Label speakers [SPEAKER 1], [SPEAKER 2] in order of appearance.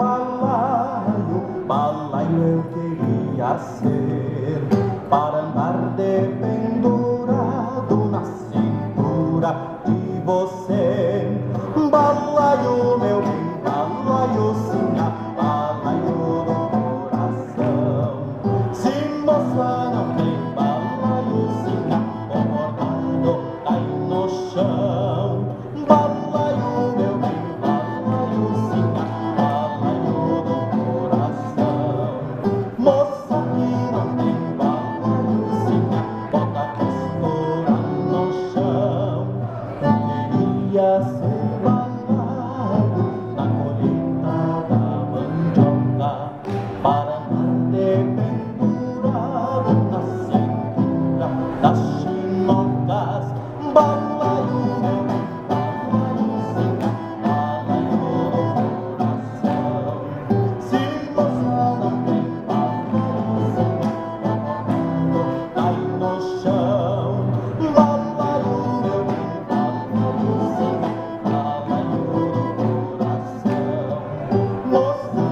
[SPEAKER 1] balaio, balaio eu queria ser, para andar dependurado na cintura de você. Balaio, meu bem, balaio, sim, balaio do coração. Se moça não tem balaio, sim, o bordado cai no chão. Balaio, meu bem, balaio, sim, balaio do coração. Moça que não tem balaio, sim, bota a costura no chão. Eu queria ser balaio na colheita da mandioca, para andar dependurado na cintura das chinocas. Balaio, meu bem, balaio, sim, balaio do coração. Se moça não tem balaio, sim, o bordado cai no chão. Balaio, meu bem, balaio, sim, balaio do coração. Moça